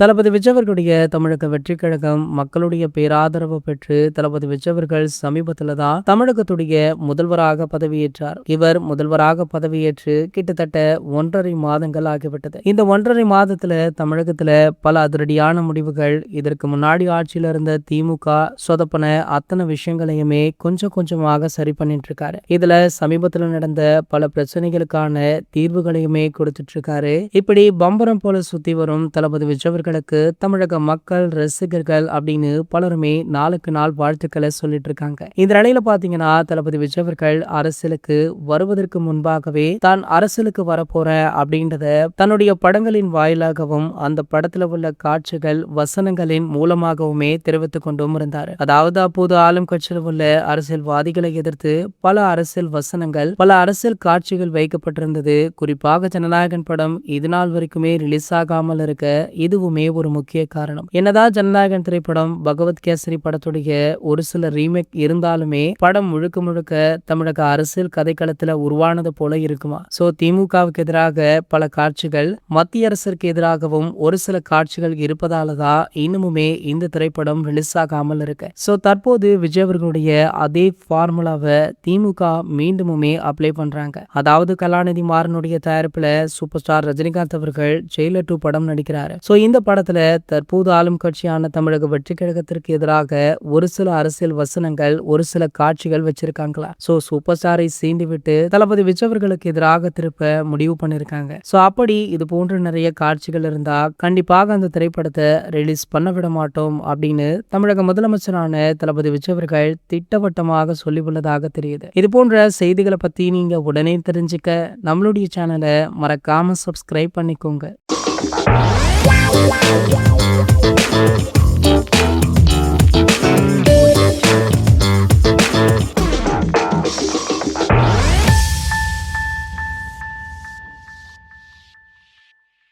தளபதி விஜய் அவர்களுடைய தமிழக வெற்றிக் கழகம் மக்களுடைய பேராதரவு பெற்று தளபதி விஜய் அவர்கள் சமீபத்துல தான் தமிழகத்துடைய முதல்வராக பதவியேற்றார். இவர் முதல்வராக பதவியேற்று கிட்டத்தட்ட 1.5 மாதங்கள் ஆகிவிட்டது. இந்த 1.5 மாதத்துல தமிழகத்துல பல அதிரடியான முடிவுகள், இதற்கு முன்னாடி ஆட்சியில இருந்த திமுக சொதப்பன அத்தனை விஷயங்களையுமே கொஞ்சம் கொஞ்சமாக சரி பண்ணிட்டு இருக்காரு. இதுல சமீபத்துல நடந்த பல பிரச்சனைகளுக்கான தீர்வுகளையுமே கொடுத்துட்டு இருக்காரு. இப்படி பம்பரம் போல சுத்தி வரும் தளபதி விஜய் அவர்களுக்கு தமிழக மக்கள், ரசிகர்கள் அப்படின்னு பலருமே நாளுக்கு நாள் வாழ்த்துக்களை சொல்லிட்டு இருக்காங்க. இந்த நிலையில பாத்தீங்கன்னா தளபதி விஜய் அவர்கள் அரசியலுக்கு வருவதற்கு முன்பாகவே தான் அரசியலுக்கு வரப்போறேன் அப்படின்றத தன்னுடைய படங்களின் வாயிலாகவும் அந்த படத்துல உள்ள காட்சிகள், வசனங்களின் மூலமாகவுமே தெரிவித்துக் கொண்டும் இருந்தார். அதாவது அப்போது ஆளும் கட்சியில் உள்ள அரசியல்வாதிகளை எதிர்த்து பல அரசியல் வசனங்கள், பல அரசியல் காட்சிகள் வைக்கப்பட்டிருந்தது. குறிப்பாக ஜனநாயகன் படம் இது நாள் வரைக்குமே ரிலீஸ் ஆகாமல் இருக்க இதுவுமே ஒரு முக்கிய காரணம். என்னதான் ஜனநாயகன் திரைப்படம் பகவத் கேசரி படத்துடைய ஒரு சில ரீமேக் இருந்தாலுமே படம் முழுக்க முழுக்க தமிழக அரசியல் கதைக்களத்துல உருவானது போல இருக்குமா? சோ திமுகவுக்கு எதிராக பல காட்சிகள், மத்திய அரசிற்கு எதிராகவும் ஒரு சில காட்சிகள் இருப்பதாலதான் இன்னமுமே இந்த திரைப்படம் ரிலீஸ் ஆகாமல் இருக்கு. சோ தற்போது விஜய் அவர்களுடைய அதே ஃபார்முலாவை திமுக மீண்டுமே அப்ளை பண்றாங்க. அதாவது கலாநிதி மாறனுடைய தயாரிப்புல சூப்பர் ஸ்டார் ரஜினிகாந்த் அவர்கள் ஜெயிலர் 2 படம் நடிக்கிறாரு. சோ இந்த படத்துல தற்போது ஆளும் கட்சியான தமிழக வெற்றிக் கழகத்திற்கு எதிராக ஒரு சில அரசியல் வசனங்கள், ஒரு சில காட்சிகள் வச்சிருக்காங்களா? சோ சூப்பர் ஸ்டாரை சீண்டி விட்டு தளபதி விஜய் அவர்களுக்கு எதிராக திருப்ப முடிவு பண்ணிருக்காங்க. சோ அப்படி இது போன்ற நிறைய காட்சிகள் இருந்தா கண்டிப்பாக அந்த திரைப்படத்தை ரிலீஸ் பண்ண விட மாட்டோம் அப்படின்னு தமிழக முதலமைச்சரான தளபதி விஜய் அவர்கள் திட்டவட்டமாக சொல்லி உள்ளதாக தெரியுது. இது போன்ற செய்திகளை பத்தி நீங்க உடனே தெரிஞ்சுக்க நம்மளுடைய சேனலை மறக்காம சப்ஸ்கிரைப் பண்ணிக்கோங்க.